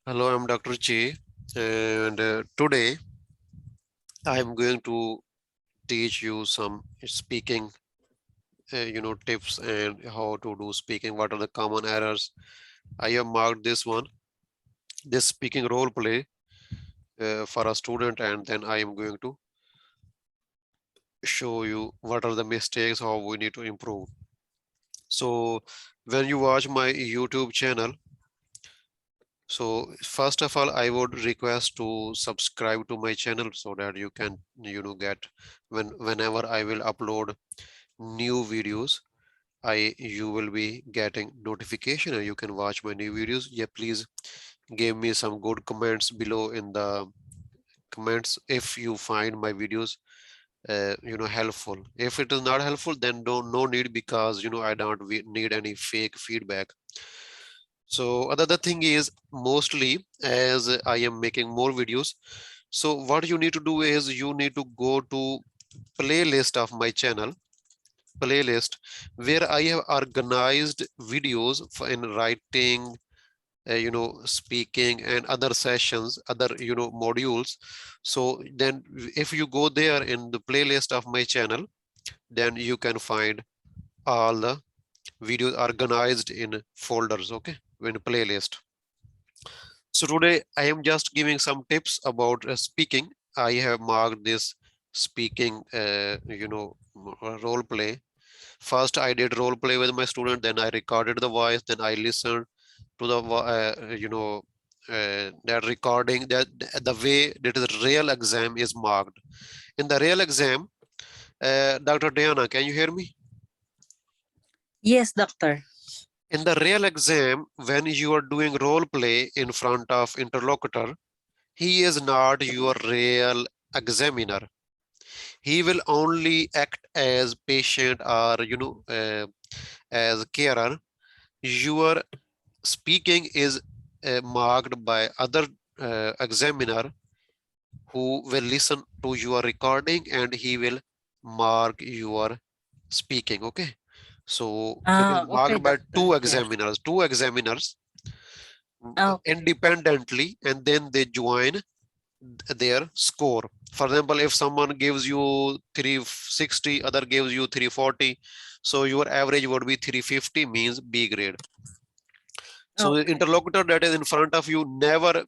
Hello, I'm Dr. Chi, and today I'm going to teach you some speaking, tips and how to do speaking. What are the common errors? I have marked this speaking role play for a student, and then I am going to show you what are the mistakes, how we need to improve. So, when you watch my YouTube channel, so first of all, I would request to subscribe to my channel so that you can, get whenever I will upload new videos, I you will be getting notification and you can watch my new videos. Yeah, please give me some good comments below in the comments if you find my videos helpful. If it is not helpful, then don't no need, because I don't need any fake feedback. So another thing is, mostly as I am making more videos, so what you need to do is you need to go to playlist of my channel, playlist, where I have organized videos for in writing, speaking and other sessions, other, modules. So then if you go there in the playlist of my channel, then you can find all the videos organized in folders, okay, in playlist. So today I am just giving some tips about speaking. I have marked this speaking, role play. First, I did role play with my student, then I recorded the voice, then I listened to the, that recording, that the way that the real exam is marked. In the real exam, Dr. Diana, can you hear me? Yes, doctor. In the real exam, when you are doing role play in front of interlocutor, he is not your real examiner. He will only act as patient or, as carer. Your speaking is marked by other examiner who will listen to your recording and he will mark your speaking, okay? So it is Okay, marked by doctor. Yes. two examiners Okay. independently, and then they join their score. For example, if someone gives you 360, other gives you 340, so your average would be 350, means B grade. So the Okay. interlocutor that is in front of you never,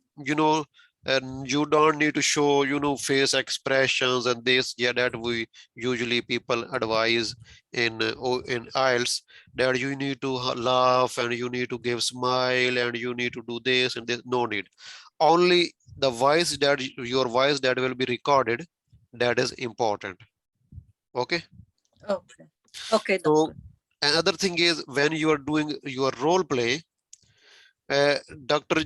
and you don't need to show, face expressions and this, yeah, that we usually people advise in IELTS, that you need to laugh and you need to give smile and you need to do this and this. No need. Only the voice that your voice that will be recorded, that is important. Okay. Okay. Okay, So doctor. another thing is, when you are doing your role play, Dr.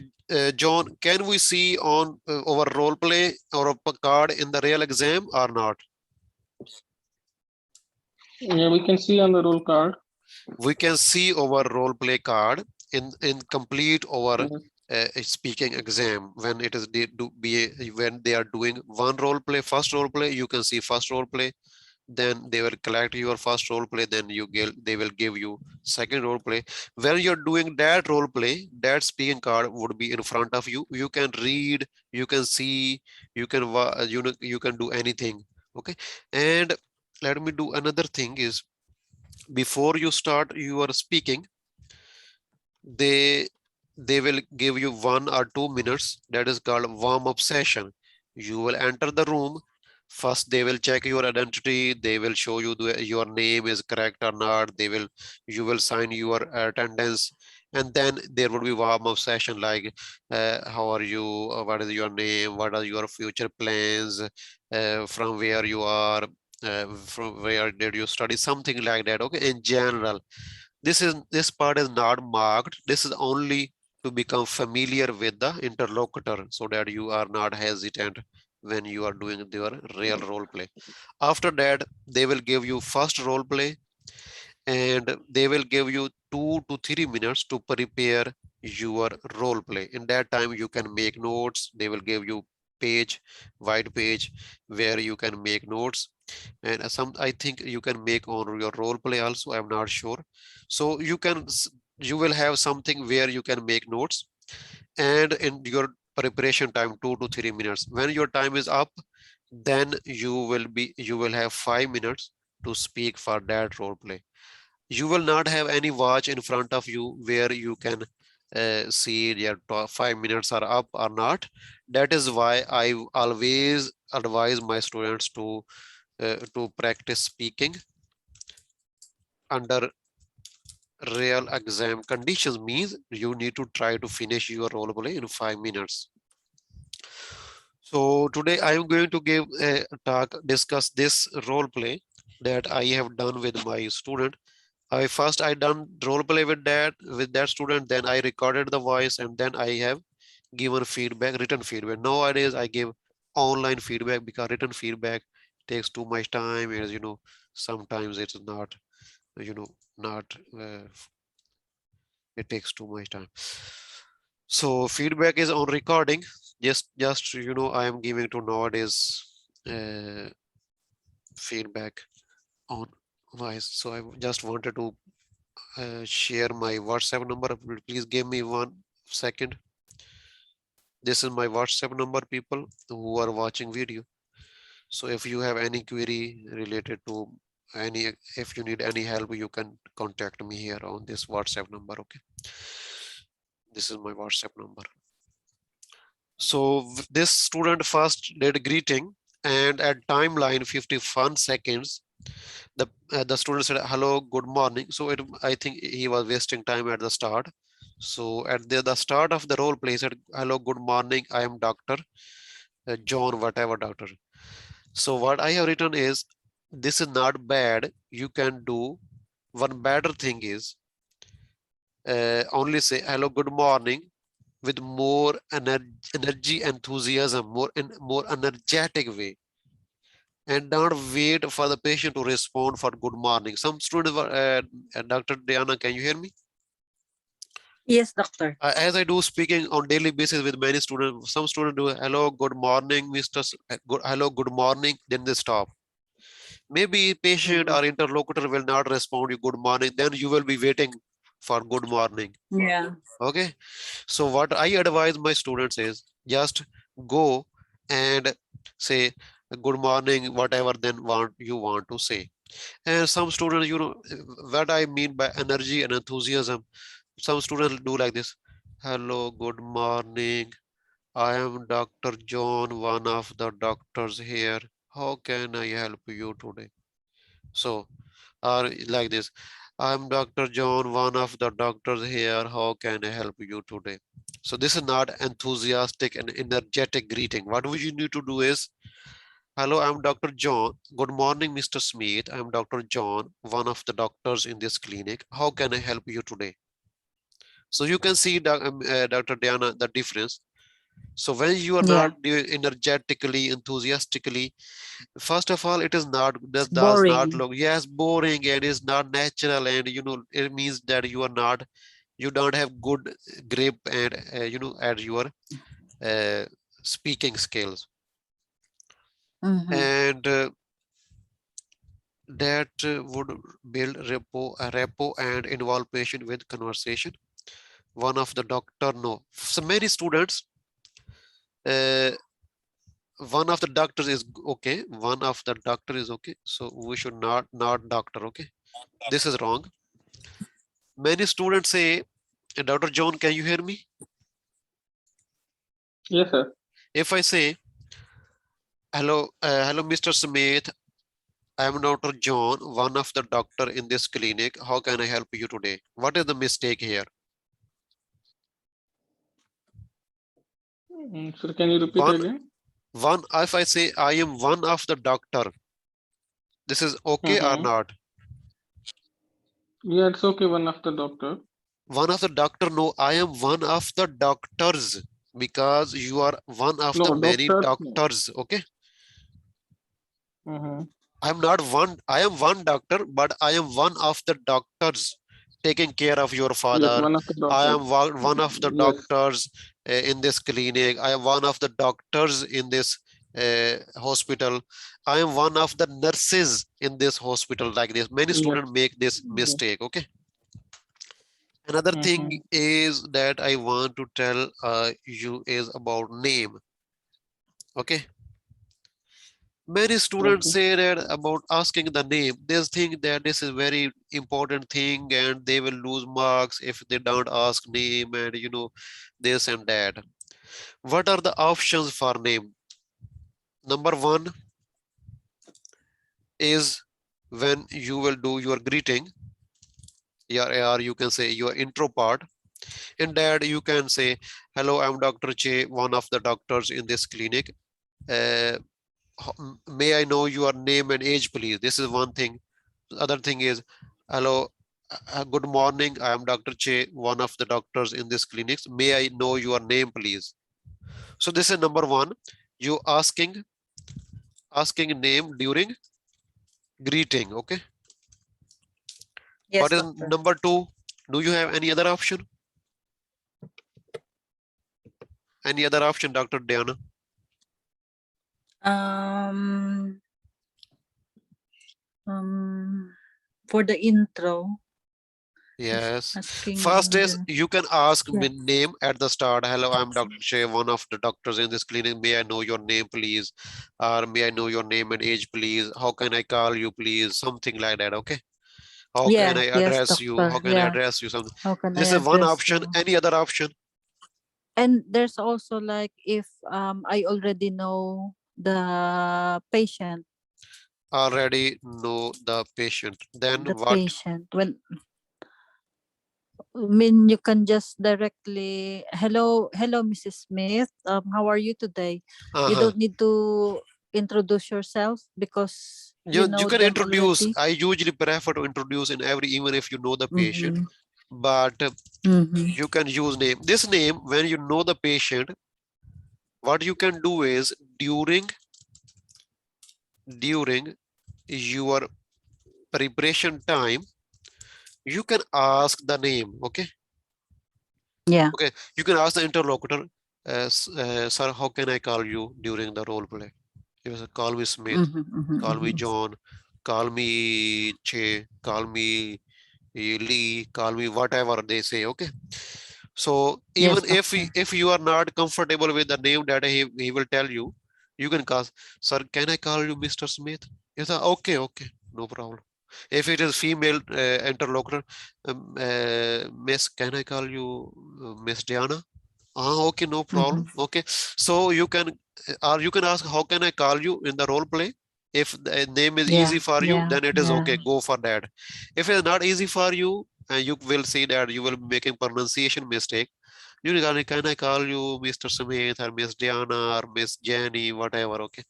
John, can we see on our role play or a card in the real exam or not? Yeah, we can see on the roll card. We can see our role play card in complete our Mhm. speaking exam. When it is when they are doing one role play, first role play, you can see first role play. Then they will collect your first role play, then they will give you second role play. When you're doing that role play, that speaking card would be in front of you. You can read, you can see, you can you can do anything, okay. And let me do another thing is, before you start your speaking, they they will give you 1 or 2 minutes, that is called warm-up session. You will enter the room. First they will check your identity, they will show you your name is correct or not, you will sign your attendance, and then there will be warm-up session like, how are you, what is your name, what are your future plans, from where you are, from where did you study, something like that, okay. In general, this part is not marked. This is only to become familiar with the interlocutor so that you are not hesitant when you are doing your real role play. After that, they will give you first role play, and they will give you 2 to 3 minutes to prepare your role play. In that time, you can make notes. They will give you white page, where you can make notes, and some I think you can make on your role play also, I'm not sure. So you will have something where you can make notes. and in your preparation time 2 to 3 minutes. When your time is up, then you will have 5 minutes to speak for that role play. You will not have any watch in front of you where you can see your 5 minutes are up or not. That is why I always advise my students to practice speaking under real exam conditions. Means you need to try to finish your role play in 5 minutes. So today I am going to give a talk, discuss this role play that I have done with my student. I done role play with that student, then I recorded the voice, and then I have given feedback, written feedback. Nowadays I give online feedback because written feedback takes too much time, as you know, sometimes it's not, you know, not it takes too much time. So feedback is on recording. Just you know, I am giving to nowadays feedback on voice. So I just wanted to share my WhatsApp number. Please give me 1 second. This is my WhatsApp number, people who are watching video. So if you have any query related to any, if you need any help, you can contact me here on this WhatsApp number. Okay. This is my WhatsApp number. So this student first did greeting, and at timeline 51 seconds, the student said, hello, good morning. So I think he was wasting time at the start. So at the start of the role play, he said, hello, good morning. I am Dr. John, whatever doctor. So what I have written is, this is not bad. You can do one better thing is only say hello, good morning with more energy, enthusiasm, more energetic way, and don't wait for the patient to respond for good morning. Some students were, Dr. Diana, can you hear me? Yes, doctor. As I do speaking on daily basis with many students, some students do hello, good morning, Mr. Hello, good morning, then they stop. Maybe patient or interlocutor will not respond you good morning, then you will be waiting for good morning. Yeah. Okay. So what I advise my students is just go and say good morning, whatever then you want to say. And some students, you know, what I mean by energy and enthusiasm, some students do like this. Hello, good morning. I am Dr. John, one of the doctors here. How can I help you today? So, or like this. I'm Dr. John, one of the doctors here. How can I help you today? So this is not enthusiastic and energetic greeting. What you need to do is, hello, I'm Dr. John. Good morning, Mr. Smith. I'm Dr. John, one of the doctors in this clinic. How can I help you today? So you can see, Dr. Diana, the difference. So when you are Yeah. not doing energetically, enthusiastically, first of all, it is not, It's does not boring. look, yes, boring, and is not natural, and you know, it means that you are not, you don't have good grip and you know, at your uh, speaking skills. And that would build repo and involve patient with conversation. One of the doctor, no, so many students, uh, one of the doctors is okay, one of the doctor is okay, so we should not doctor. Okay, this is wrong. Many students say, Dr. John, can you hear me? Yes, sir. If I say, hello, hello, Mr. Smith, I am Dr. John, one of the doctor in this clinic. How can I help you today? What is the mistake here? Sir, can you repeat again? If I say I am one of the doctor, this is okay or not? Yeah, it's okay, one of the doctor. One of the doctor, no, I am one of the doctors, because you are one of the many doctors. Okay. I'm not one, I am one doctor, but I am one of the doctors taking care of your Yes, father. one of the I doctor. am one of the Yes. doctors in this clinic. I am one of the doctors in this hospital. I am one of the nurses in this hospital, like this. Many Yes. students make this Yes. mistake. Okay. Another Mhm. thing is that I want to tell you is about name. Okay. Many students Okay. say that about asking the name. They think that this is very important thing and they will lose marks if they don't ask name and this and that. What are the options for name? Number one is when you will do your greeting, or you can say your intro part. In that you can say, hello, I'm Dr. Che, one of the doctors in this clinic. Uh, may I know your name and age, please? This is one thing. The other thing is, hello, good morning. I am Dr. Che, one of the doctors in this clinic. May I know your name, please? So this is number one. You asking name during greeting. Okay. Yes, What is doctor. number two? Do you have any other option? Any other option, Dr. Diana? Um, for the intro, Yes. First asking is the, you can ask yeah. me name at the start. Hello, I'm Dr. Shay, one of the doctors in this clinic. May I know your name, please? Or may I know your name and age, please? How can I call you, please? Something like that. Okay. How can Yeah, I yes, address you? How doctor. can I Yeah. address you? Something. How can This I is one address option. you? Any other option? And there's also like if I already know the patient, Already know the patient. Then what? when I mean you can just directly hello Mrs. Smith, how are you today? You Uh-huh. don't need to introduce yourself because you You know can them introduce. already. I usually prefer to introduce in every, even if you know the patient, Mm-hmm. but Mm-hmm. you can use name. This name, when you know the patient, what you can do is during your preparation time, you can ask the name. Okay. Yeah. Okay. You can ask the interlocutor, sir, how can I call you during the role play? You say, call me Smith, Mm-hmm. Mm-hmm. call me Mm-hmm. John, call me Che, call me Lee, call me whatever they say. Okay. So even Yes, doctor. if you are not comfortable with the name that he will tell you, you can call, sir, can I call you Mr. Smith? You say, okay, okay, no problem. If it is female interlocutor, Miss, can I call you Miss Diana? Ah, okay, no Mm-hmm. problem. Okay, so you can, or you can ask, how can I call you in the role play? If the name is Yeah. easy for you, Yeah. then it is Yeah. okay. Go for that. If it's not easy for you, and you will see that you will be making pronunciation mistake, you can I call you Mr. Smith or Miss Diana or Miss Jenny, whatever. Okay.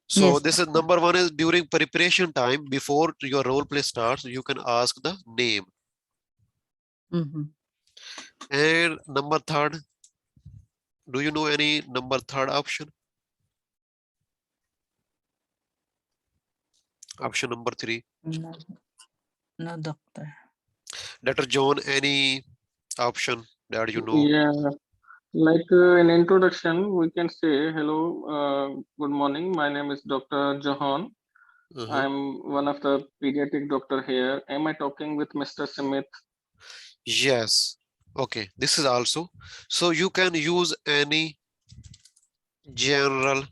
So Yes, this is doctor. number one is during preparation time before your role play starts, you can ask the name. Mm-hmm. And number third, do you know any number third option? Option number three. No, no, doctor. Dr. John, any option that you know? Yeah, like in introduction, we can say, hello, good morning. My name is Dr. Johan. Uh-huh. I'm one of the pediatric doctor here. Am I talking with Mr. Smith? Yes. Okay. This is also. So you can use any general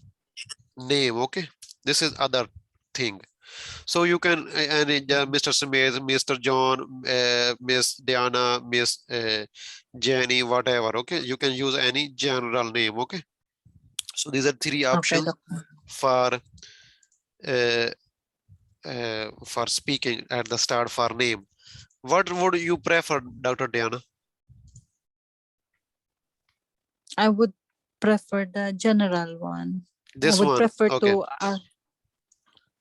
name. Okay. This is other thing. So you can any Mr. Smith, Mr. John, Miss Diana, Miss Jenny, whatever. Okay. You can use any general name. Okay. So these are three Okay, options doctor. uh, for speaking at the start for name. What would you prefer, Dr. Diana? I would prefer the general one. I This would one. prefer Okay. to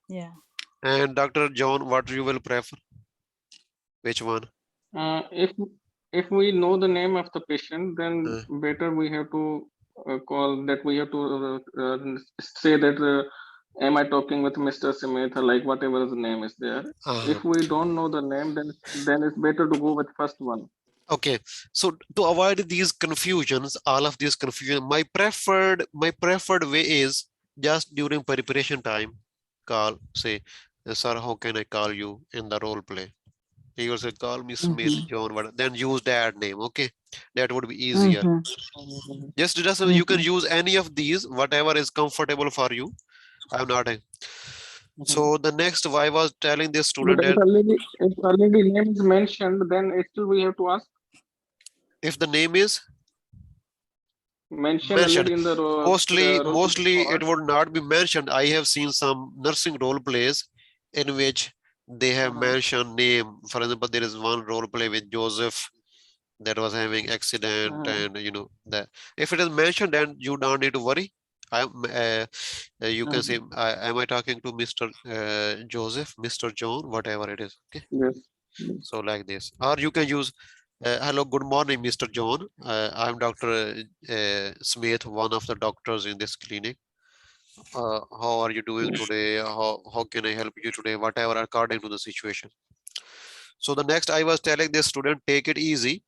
yeah. And Dr. John, what you will prefer? Which one? If we know the name of the patient, then Uh, better we have to call that we have to say that am I talking with Mr. Smith or like whatever his name is there. uh, If we don't know the name, then it's better to go with first one. okay. So to avoid these confusions, all of these confusion, my preferred way is just during preparation time, call, say, sir, how can I call you in the role play? He will say, call me Smith, Mhm. John, what, then use that name. Okay. That would be easier. Mhm. Just you can use any of these, whatever is comfortable for you. I'm not a. So the next, I was telling this But student that if already name is mentioned, then still we have to ask. if the name is Mention mentioned, already in the mostly it record. would not be mentioned. I have seen some nursing role plays in which they have mentioned name. For example, there is one role play with Joseph that was having accident, and you know that if it is mentioned, then you don't need to worry. I'm you can say, am I talking to Mr. Joseph, Mr. John, whatever it is. Okay. Yes. Yes. So like this, or you can use, hello, good morning, Mr. John. I'm Dr. Smith, one of the doctors in this clinic. How are you doing today? How can I help you today? Whatever, according to the situation. So the next, I was telling this student, take it easy,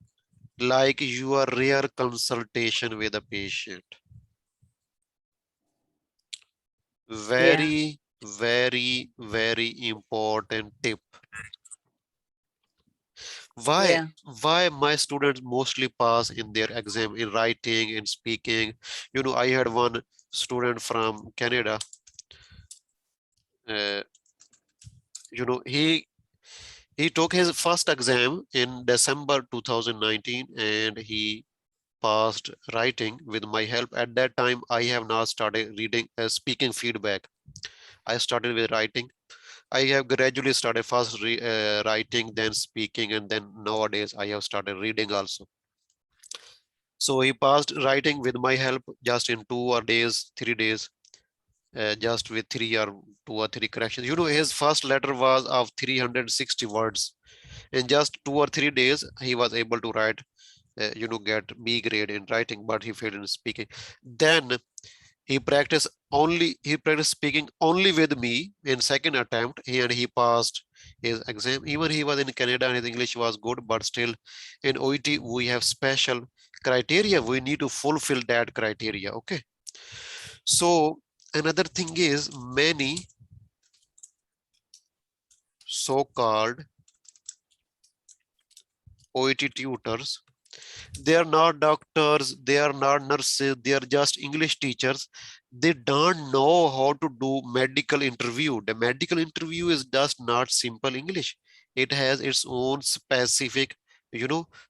like your rare consultation with a patient. Yeah. Very, very important tip. why Yeah. why my students mostly pass in their exam in writing, in speaking. You know, I had one student from Canada. uh, you know, he took his first exam in December 2019, and he passed writing with my help. At that time, I have now started reading, speaking feedback. I started with writing. I have gradually started first writing, then speaking, and then nowadays I have started reading also. So he passed writing with my help just in 2 or 3 days, just with 2 or 3 corrections. You know, his first letter was of 360 words. In just 2 or 3 days, he was able to write, get B grade in writing, but he failed in speaking. Then he practiced speaking only with me in second attempt, and he passed his exam. Even he was in Canada and his English was good, but still in OET we have special criteria. We need to fulfill that criteria. Okay. So another thing is, many so-called OET tutors, they are not doctors, they are not nurses, they are just English teachers. They don't know how to do medical interview. The medical interview is just not simple English. It has its own specific,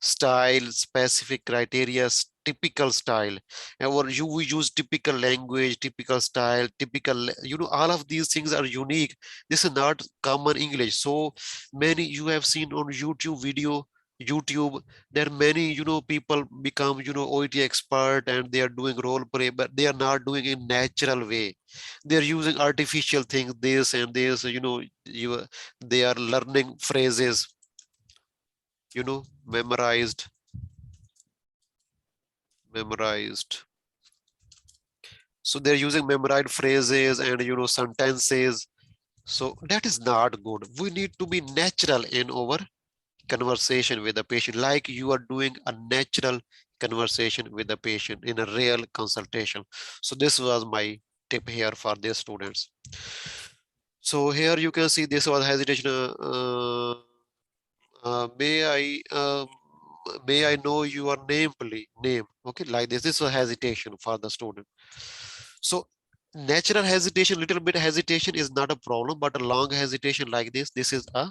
style, specific criteria, typical style. Or we use typical language, typical style, typical, all of these things are unique. This is not common English. So many you have seen on YouTube, there are many, people become, OET expert, and they are doing role play, but they are not doing in natural way. They are using artificial things, this and this, they are learning phrases, memorized. So they're using memorized phrases and, sentences. So that is not good. We need to be natural in our conversation with the patient, like you are doing a natural conversation with the patient in a real consultation. So this was my tip here for these students. So here you can see this was hesitation. May I know your name, please? Name. Okay, like this. This was hesitation for the student. So natural hesitation, little bit hesitation is not a problem, but a long hesitation like this is a,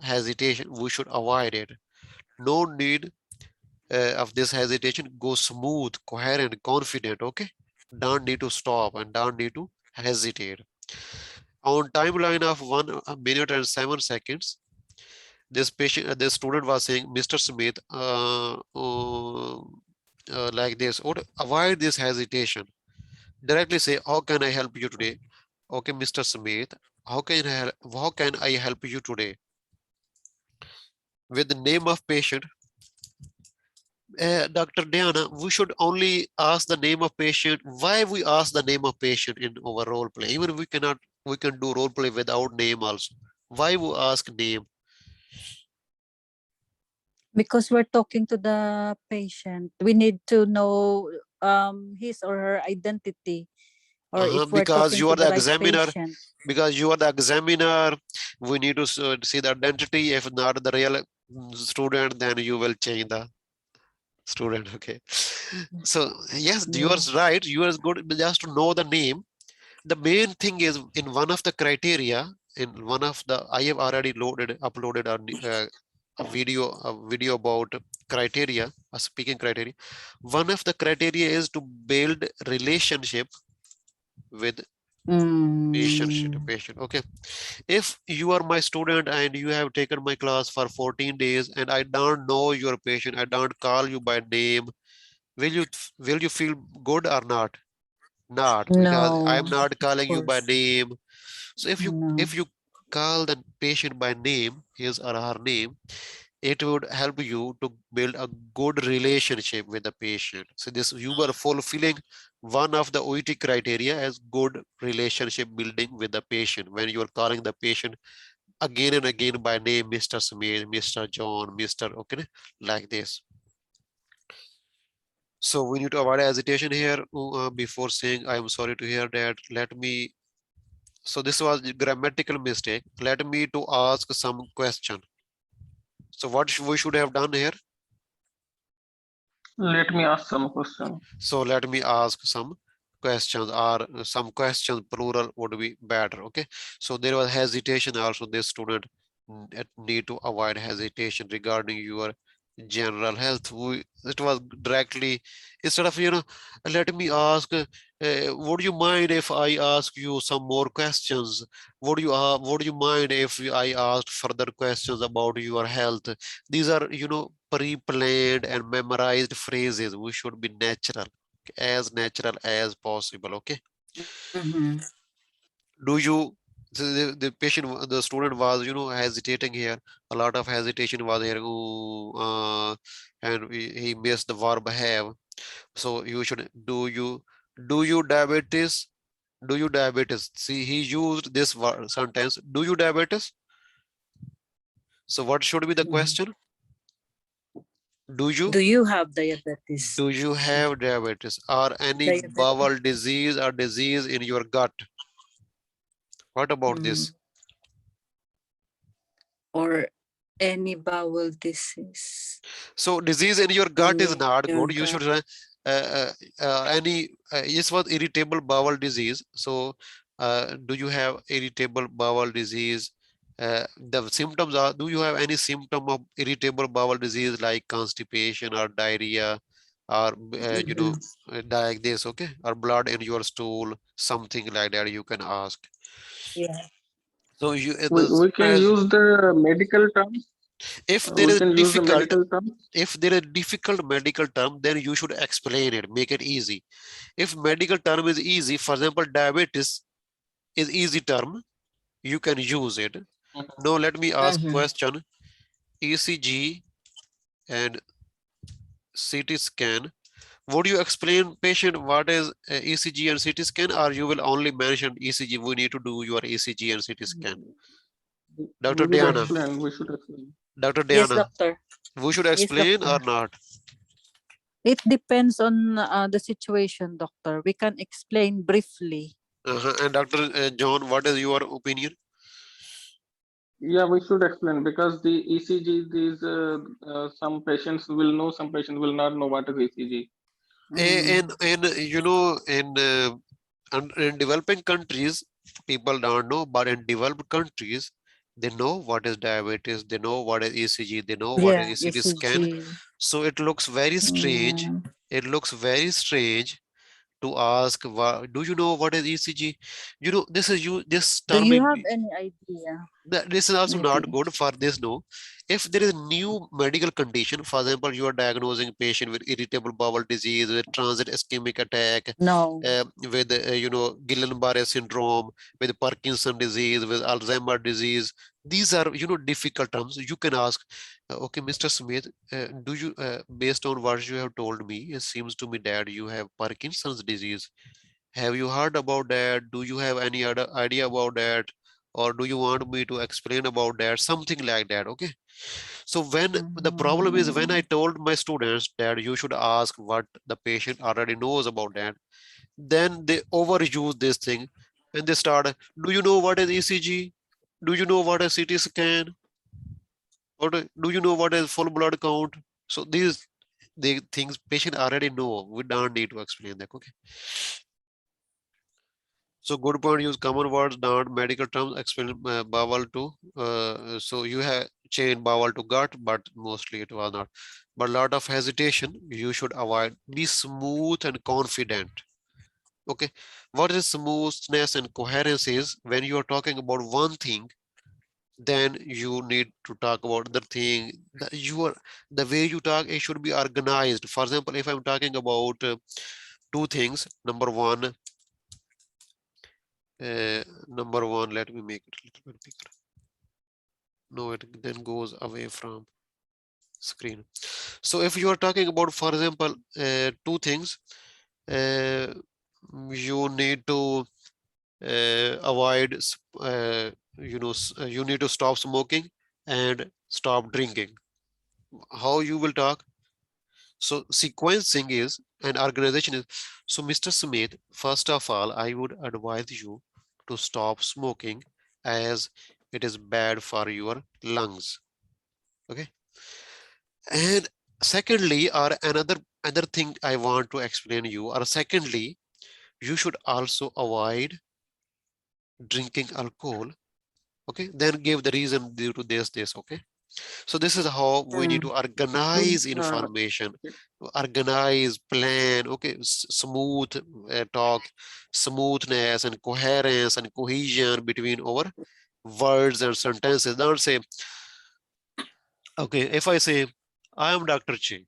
hesitation. We should avoid it. No need of this hesitation. Go smooth, coherent, confident. Okay, don't need to stop and don't need to hesitate. On timeline of 1 minute and 7 seconds, this student was saying, Mr. Smith, like this, or avoid this hesitation. Directly say, how can I help you today? Okay, Mr. Smith, how can I help you today? With the name of patient, Dr. Diana, we should only ask the name of patient. Why we ask the name of patient in our role play? Even we can do role play without name also. Why we ask name? Because we're talking to the patient. We need to know his or her identity. Or if we're because talking you to are the the right examiner. patient. Because you are the examiner, we need to see the identity. If not the real student, then you will change the student. Okay. So yes, you are Yeah. right. You are good just to know the name. The main thing is in one of the criteria, in one of the, I have already uploaded a video about criteria, a speaking criteria. One of the criteria is to build relationship with Mm. patient. Okay. If you are my student and you have taken my class for 14 days and I don't know your patient, I don't call you by name, will you feel good or not? Not, because I No, am not of calling you by course. name. So No. if you call the patient by name, his or her name, it would help you to build a good relationship with the patient. So this, you were fulfilling one of the OET criteria as good relationship building with the patient when you are calling the patient again and again by name, Mr. Smith, Mr. John, Mr. Okay, like this. So we need to avoid hesitation here before saying I am sorry to hear that. Let me, so this was the grammatical mistake. Let me to ask some question. So what we should have done here? Let me ask some question. So let me ask some questions, or some questions plural would be better. Okay. So there was hesitation also. This student need to avoid hesitation regarding your general health. It was directly, instead of, let me ask, would you mind if I ask you some more questions? Would you mind if I asked further questions about your health? These are, pre-planned and memorized phrases. We should be natural as possible. Okay. Mhm. Do you, the patient, the student was, hesitating here. A lot of hesitation was here. Ooh, and he missed the verb have. So you should, do you diabetes? Do you diabetes? See, he used this sentence. Do you diabetes? So what should be the Mhm. question? Do you? Do you have diabetes? Do you have diabetes or any Diabetes. bowel disease or disease in your gut? What about Mm. this? Or any bowel disease So disease in your gut is in not your good. You gut. should any this was irritable bowel disease. So do you have irritable bowel disease? The symptoms are, do you have any symptom of irritable bowel disease like constipation or diarrhea or Mhm. like this, okay, or blood in your stool, something like that you can ask. Yeah. So you We can as use the medical terms. if there We is can use the difficult, medical terms. if there is difficult medical term, then you should explain it, make it easy. If medical term is easy, for example, diabetes is easy term, you can use it. Now let me ask Mhm. question. ECG and CT scan. Would you explain patient what is ECG and CT scan, or you will only mention ECG? We need to do your ECG and CT scan. Dr. We should Diana, explain. We should explain. Dr. Yes, Diana, doctor. we should Yes, explain or doctor. not? It depends on the situation, doctor. We can explain briefly. And Dr. John, what is your opinion? Yeah, we should explain because the ECG, these some patients will know, some patients will not know what is ECG. Mm. In in developing countries, people don't know, but in developed countries, they know what is diabetes, they know what is ECG, they know what is Yeah, ECT scan. ECG. So it looks very strange. Mm. It looks very strange to ask, do you know what is ECG? This is you. This Do term you have any idea? this is also not Maybe. good for this. No, if there is new medical condition, for example, you are diagnosing patient with irritable bowel disease, with transient ischemic attack, No. with Guillain-Barré syndrome, with Parkinson disease, with Alzheimer disease. These are difficult terms. You can ask, okay, Mr. Smith, do you based on what you have told me, it seems to me that you have Parkinson's disease. Have you heard about that? Do you have any other idea about that? or do you want me to explain about that? Something like that. Okay. So when the problem is, when I told my students that you should ask what the patient already knows about that, then they overuse this thing and they start, do you know what is ECG? Do you know what is CT scan? Or do you know what is full blood count? So these the things patient already know. We don't need to explain that. Okay. So good point. Use common words, not medical terms. Explain bowel to. So you have changed bowel to gut, but mostly it was not. But a lot of hesitation you should avoid. Be smooth and confident. Okay. What is smoothness and coherence is when you are talking about one thing, then you need to talk about the thing that you are, the way you talk, it should be organized. For example, if I'm talking about two things, number one, let me make it a little bit bigger. No, it then goes away from screen. So if you are talking about, for example, two things, you need to avoid, you need to stop smoking and stop drinking. How you will talk? So sequencing is an organization is, so Mr. Smith, first of all, I would advise you to stop smoking as it is bad for your lungs. Okay. And secondly, or another thing I want to explain you, or secondly, you should also avoid drinking alcohol. Okay. Then give the reason due to this. Okay. So this is how we need to organize information, organize, plan, okay, smooth talk, smoothness and coherence and cohesion between our words and sentences. Don't say, okay, if I say, I am Dr. Chi,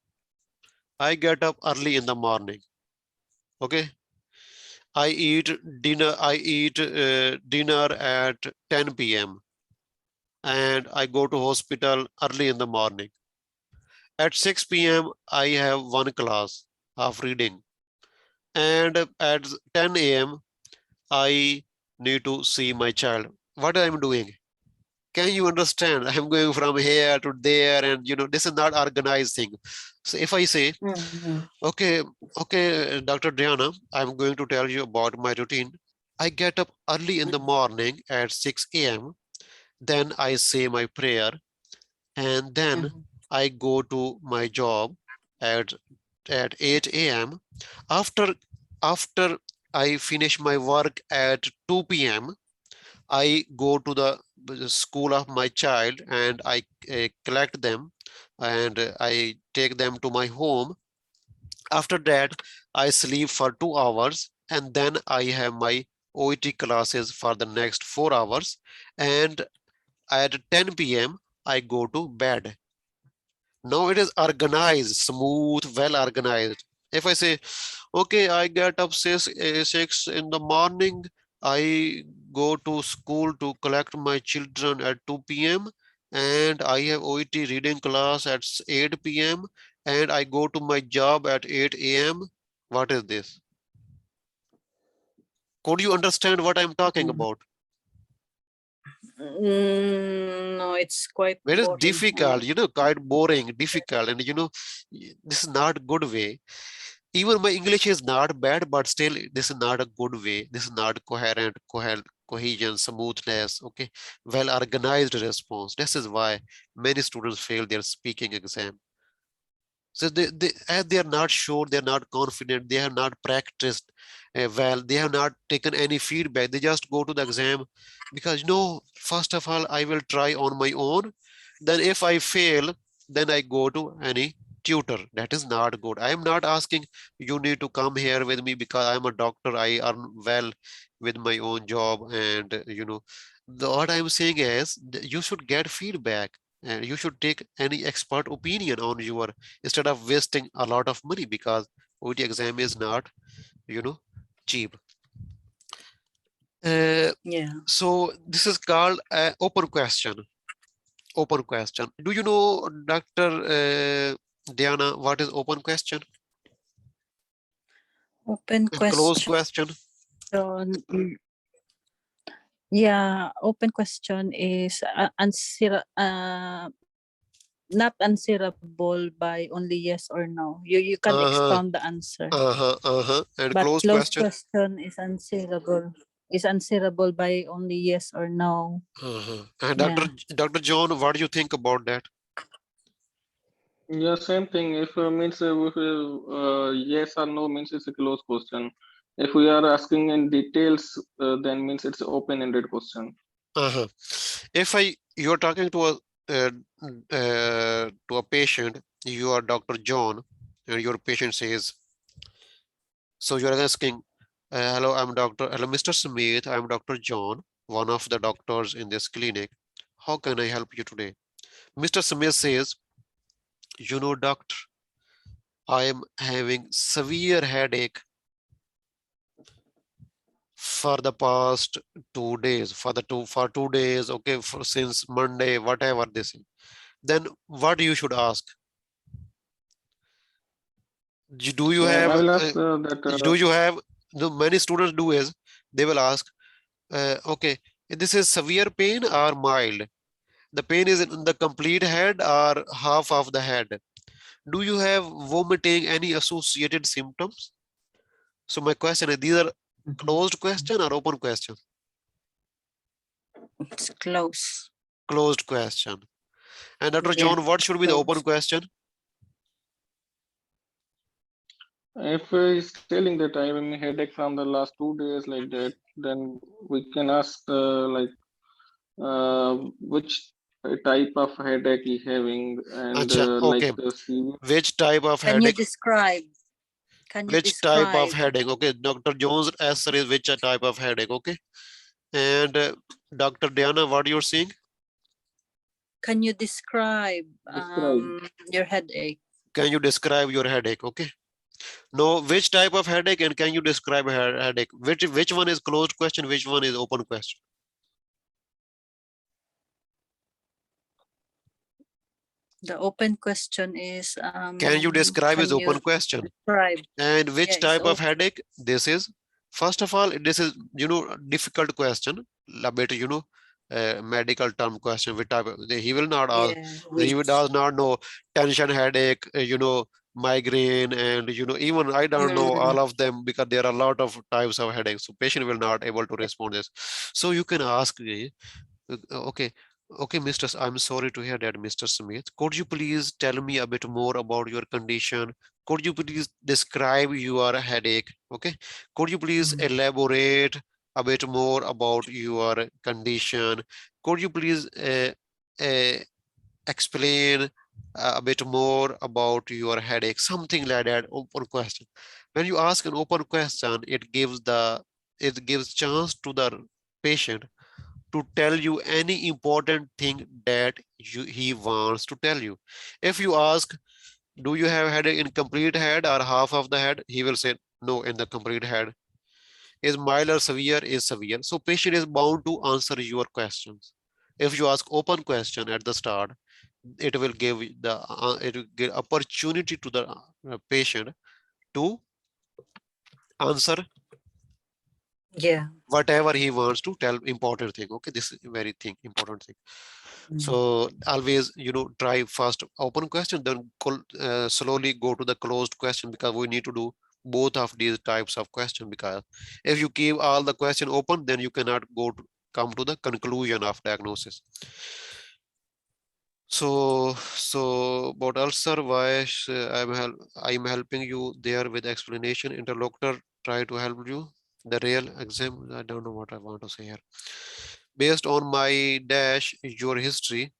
I get up early in the morning, okay, I eat dinner at 10 p.m. and I go to hospital early in the morning. At 6 p.m., I have one class of reading. And at 10 a.m., I need to see my child. What I'm doing? Can you understand? I'm going from here to there, and this is not organized thing. So if I say, okay, Dr. Diana, I'm going to tell you about my routine. I get up early in the morning at 6 a.m. Then I say my prayer, and then I go to my job at 8 a.m. After I finish my work at 2 p.m. I go to the school of my child and I collect them and I take them to my home. After that, I sleep for 2 hours and then I have my OET classes for the next 4 hours, and at 10 p.m. I go to bed. Now it is organized, smooth, well organized. If I say, okay, I get up 6 in the morning, I go to school to collect my children at 2 p.m. and I have OET reading class at 8 p.m. and I go to my job at 8 a.m. What is this? Could you understand what I'm talking about? No, it's quite It is boring. difficult, quite boring, difficult, and this is not good way. Even my English is not bad, but still this is not a good way. This is not coherent, cohesion, smoothness, okay, well organized response. This is why many students fail their speaking exam. So as they are not sure, they're not confident, they have not practiced well, they have not taken any feedback. They just go to the exam because first of all, I will try on my own. Then if I fail, then I go to any tutor. That is not good. I am not asking you need to come here with me because I'm a doctor. I earn well with my own job, and what I'm saying is you should get feedback and you should take any expert opinion on your, instead of wasting a lot of money, because OET exam is not cheap. Yeah. So this is called open question. Open question. Do you know, Dr. Diana, what is open question Open and closed question? question. Yeah, open question is not answerable by only yes or no. You can Uh-huh, expound the answer. and But closed closed question. question is answerable. Is answerable by only yes or no. And Yeah. Dr. John, what do you think about that? Yeah, same thing. If yes or no means it's a closed question. If we are asking in details, then means it's open-ended question. If you're talking to a patient, you are Dr. John, and your patient says, so you're asking, hello, hello, Mr. Smith, I'm Dr. John, one of the doctors in this clinic. How can I help you today? Mr. Smith says, doctor, I am having severe headache for the past 2 days, for 2 days, okay, since Monday, whatever this is. Then what you should ask? Do you have I will ask that. do you have the many students do is they will ask, okay, this is severe pain or mild? The pain is in the complete head or half of the head? Do you have vomiting, any associated symptoms? So my question is, these are closed question or open question? It's close. Closed question. And Dr. Yeah, John, what should be the open close. question? If he's telling that I have a headache from the last 2 days like that, then we can ask which type of headache he having and Acha, okay. severe. Which type of Can you headache? describe? Can you Which type of describe? headache? Okay, Dr. Jones' answer is which type of headache? Okay. And Dr. Diana, what you're seeing? Can you describe Describe. your headache? Can you describe your headache? Okay. No, which type of headache and can you describe headache? Which one is closed question? Which one is open question? The open question is Can you describe is can you open question? describe? And Yeah, which it's type of open. headache this is? First of all, this is difficult question. A bit medical term question. Which type he will not ask. Yeah, He which? does not know tension headache. Migraine, and even I don't know Mm, all of them because there are a lot of types of headaches. So patient will not able to respond this. So you can ask me, okay. Okay, I'm sorry to hear that, Mr. Smith. Could you please tell me a bit more about your condition? Could you please describe your headache? Okay. Could you please elaborate a bit more about your condition? Could you please uh, explain a bit more about your headache? Something like that, open question. When you ask an open question, it gives chance to the patient to tell you any important thing that he wants to tell you. If you ask, do you have headache in complete head or half of the head? He will say, no, in the complete head. Is mild or severe? Is severe. So patient is bound to answer your questions. If you ask open question at the start, it will give opportunity to the patient to answer yeah. whatever he wants to tell important thing. Okay, this is very important thing. So always, try first open question, then slowly go to the closed question, because we need to do both of these types of question, because if you keep all the question open, then you cannot come to the conclusion of diagnosis. So about ulcer, why I'm helping you there with explanation. Interlocutor try to help you. The real exam, I don't know what I want to say here. Based on my dash your history,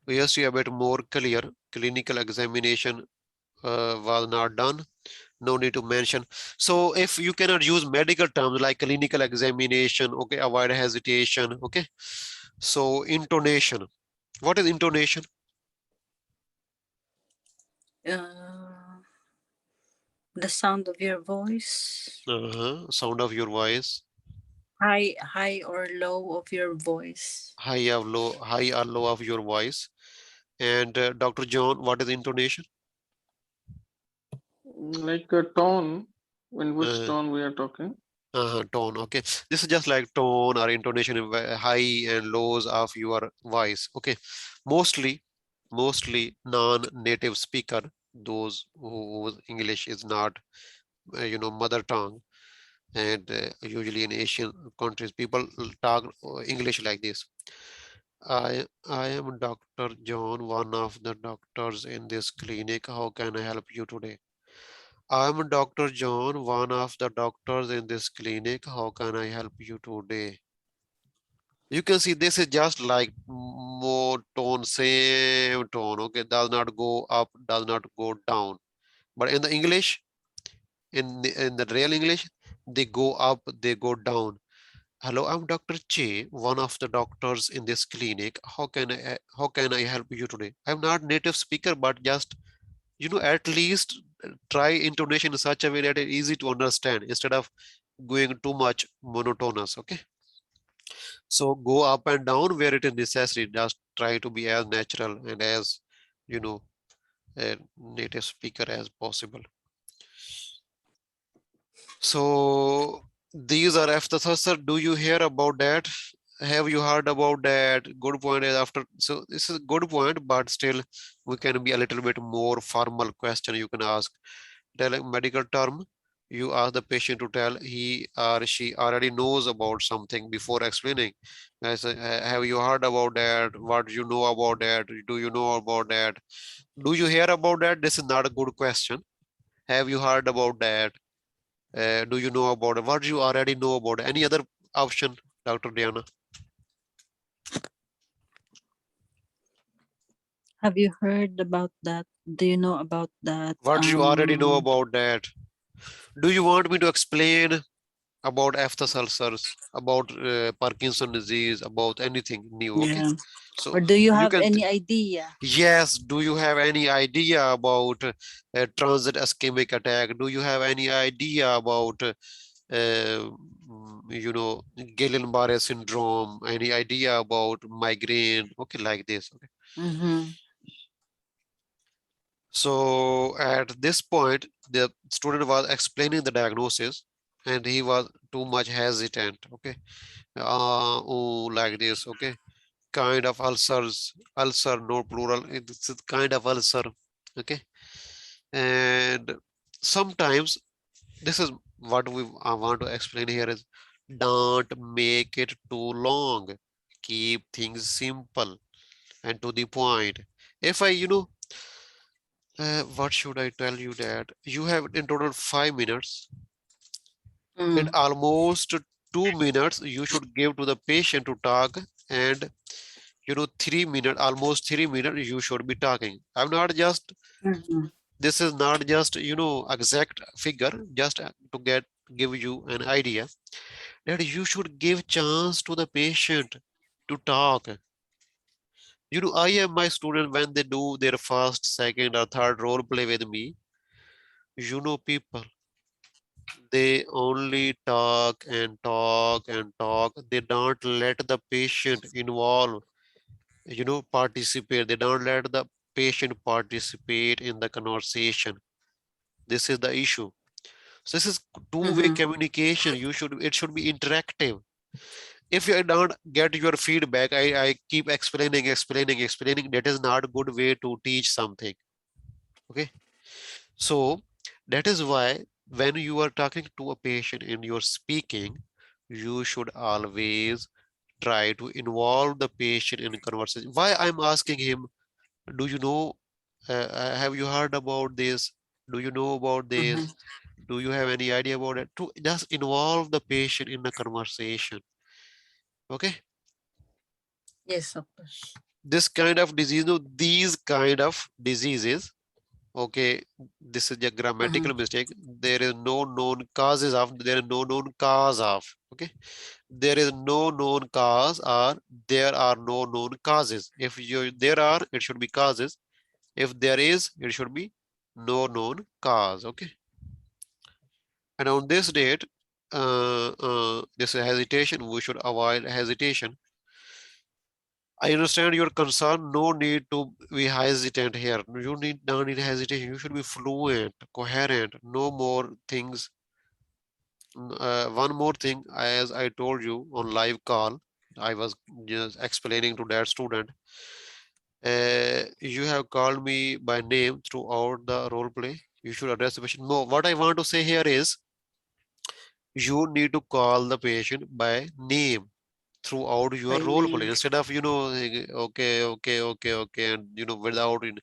we have to see a bit more clear. Clinical examination was not done. No need to mention. So if you cannot use medical terms like clinical examination, okay, avoid hesitation. Okay. So intonation. What is intonation? The sound of your voice. Sound of your voice. High or low of your voice. High or low of your voice. And Dr. John, what is intonation? Like a tone, in which Uh, tone we are talking? Tone. Okay, this is just like tone or intonation, high and lows of your voice. Okay, mostly non-native speaker, those whose English is not mother tongue, and usually in Asian countries people talk English like this. I am Dr. John, one of the doctors in this clinic. How can I help you today? I'm Dr. John, one of the doctors in this clinic. How can I help you today? You can see this is just like more tone, same tone. Okay, does not go up, does not go down. But in the English, in the real English, they go up, they go down. Hello, I'm Dr. Che, one of the doctors in this clinic. How can I help you today? I'm not native speaker, but just at least try intonation in such a way that it's easy to understand instead of going too much monotonous. Okay, so go up and down where it is necessary. Just try to be as natural and as you know a native speaker as possible. So these are afterthoughts, sir. Do you hear about that? Have you heard about that? Good point is after. So this is a good point, but still we can be a little bit more formal question you can ask. Tell a medical term. You ask the patient to tell he or she already knows about something before explaining. I say, have you heard about that? What do you know about that? Do you know about that? Do you hear about that? This is not a good question. Have you heard about that? Do you know about it? What do you already know about it? Any other option, Dr. Diana? Have you heard about that? Do you know about that? What do you already know about that? Do you want me to explain about after ulcers, about Parkinson disease, about anything new? Okay. Yeah. So Or do you you have can, any idea? yes, do you have any idea about transit ischemic attack? Do you have any idea about, Guillain-Barré syndrome? Any idea about migraine? Okay, like this. Okay. Mm-hmm. So at this point, the student was explaining the diagnosis and he was too much hesitant. Okay. Oh, like this. Okay. Kind of ulcer, no plural. It's a kind of ulcer. Okay. And sometimes this is what I want to explain here is don't make it too long. Keep things simple and to the point. If what should I tell you that you have in total 5 minutes. In almost 2 minutes, you should give to the patient to talk, and 3 minutes, almost 3 minutes, you should be talking. I'm not just, Mm-hmm. this is not just, exact figure, just to give you an idea that you should give chance to the patient to talk. I am my student when they do their first, second, or third role play with me. People, they only talk and talk and talk. They don't let the patient involve, participate. They don't let the patient participate in the conversation. This is the issue. So this is two-way Mm-hmm. communication. It should be interactive. If you don't get your feedback, I keep explaining. That is not a good way to teach something. Okay. So that is why when you are talking to a patient and you're speaking, you should always try to involve the patient in conversation. Why I'm asking him, do you know, have you heard about this? Do you know about Mm-hmm. this? Do you have any idea about it? To just involve the patient in the conversation. Okay. Yes, of course. This kind of disease, no, these kind of diseases. Okay, this is a grammatical mistake. There is no known causes of, there is no known cause of. Okay, there is no known cause or there are no known causes. If there are, it should be causes. If there is, it should be no known cause. Okay, and on this date, this hesitation, we should avoid hesitation. I understand your concern. No need to be hesitant here. You don't need hesitation. You should be fluent, coherent. No more things one more thing, as I told you on live call, I was just explaining to that student. You have called me by name throughout the role play. You should address the patient. No, what I want to say here is you need to call the patient by name throughout your By role play name. instead of okay, okay, okay, okay, and without it.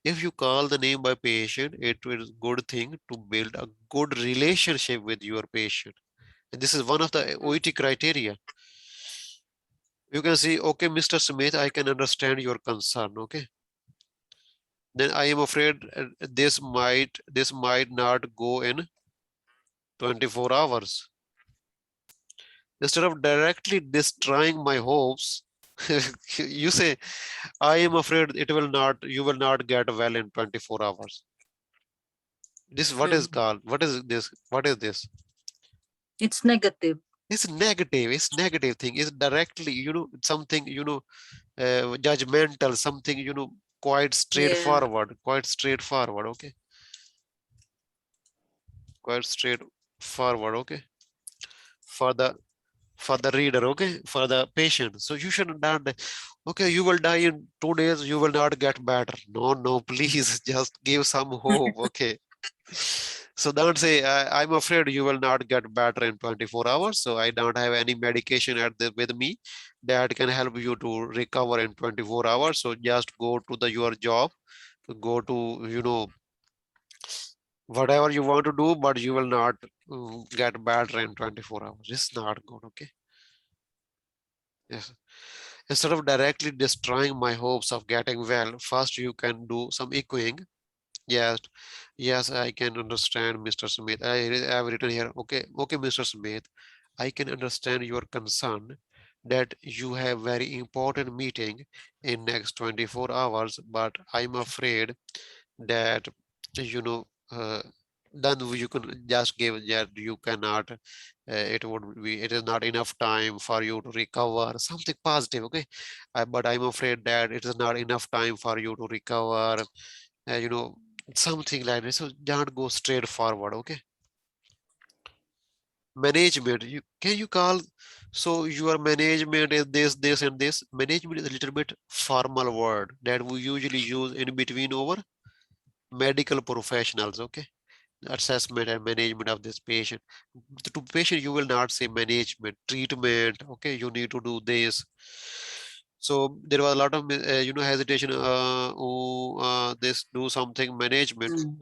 If you call the name by patient, it is good thing to build a good relationship with your patient. And this is one of the OET criteria. You can see, okay, Mr. Smith, I can understand your concern. Okay, then I am afraid this might not go in 24 hours. Instead of directly destroying my hopes, you say, I am afraid you will not get well in 24 hours. This what is Mm. called? What is this? What is this? It's negative. It's negative. It's negative thing. It's directly, something, judgmental, something, quite Yeah. straightforward, quite straightforward. Okay. Quite straightforward. Okay. For the for the reader, okay, for the patient. So you should not, okay, you will die in 2 days, you will not get better. No, no, please just give some hope, okay. So don't say, I'm afraid you will not get better in 24 hours. So I don't have any medication with me that can help you to recover in 24 hours. So just go to your job, go to, whatever you want to do, but you will not get better in 24 hours. It's not good, okay. Yes. Instead of directly destroying my hopes of getting well, first you can do some echoing. Yes, yes, I can understand, Mr. Smith. I have written here. Okay, okay, Mr. Smith, I can understand your concern that you have very important meeting in next 24 hours, but I'm afraid that you know then you can just give that you cannot it is not enough time for you to recover, something positive, okay. But I'm afraid that it is not enough time for you to recover, uh, you know something like this. So don't go straight forward, okay. Management, can you call, so your management is this and this. Management is a little bit formal word that we usually use in between over medical professionals, okay. Assessment and management of this patient. To patient, you will not say management, treatment, okay, you need to do this. So there was a lot of hesitation, this do something management. Mm.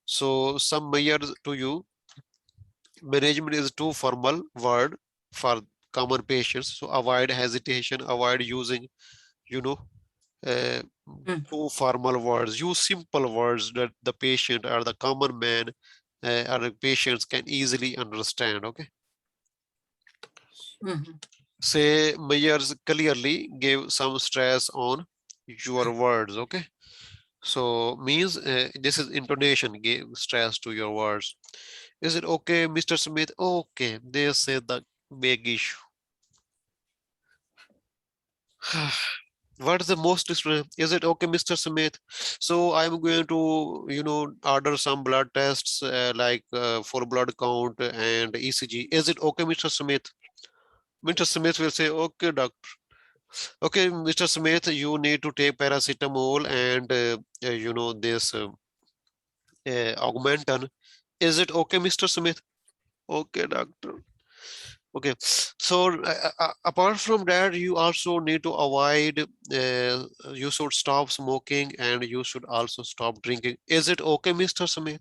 So some mayors to you, management is too formal word for common patients. So avoid hesitation, avoid using, you know, uh, Mm. too formal words. Use simple words that the patient or the common man or the patients can easily understand. Okay. Mhm. Say mayors clearly give some stress on your words. Okay. So means this is intonation, give stress to your words. Is it okay, Mr. Smith? Okay, they say the big issue. What is the most is it okay, Mr. Smith? So I'm going to, order some blood tests like for blood count and ECG. Is it okay, Mr. Smith? Mr. Smith will say, okay, doctor. Okay, Mr. Smith, you need to take paracetamol and this augmentin. Is it okay, Mr. Smith? Okay, doctor. Okay, so apart from that, you also need to avoid, you should stop smoking and you should also stop drinking. Is it okay, Mr. Smith?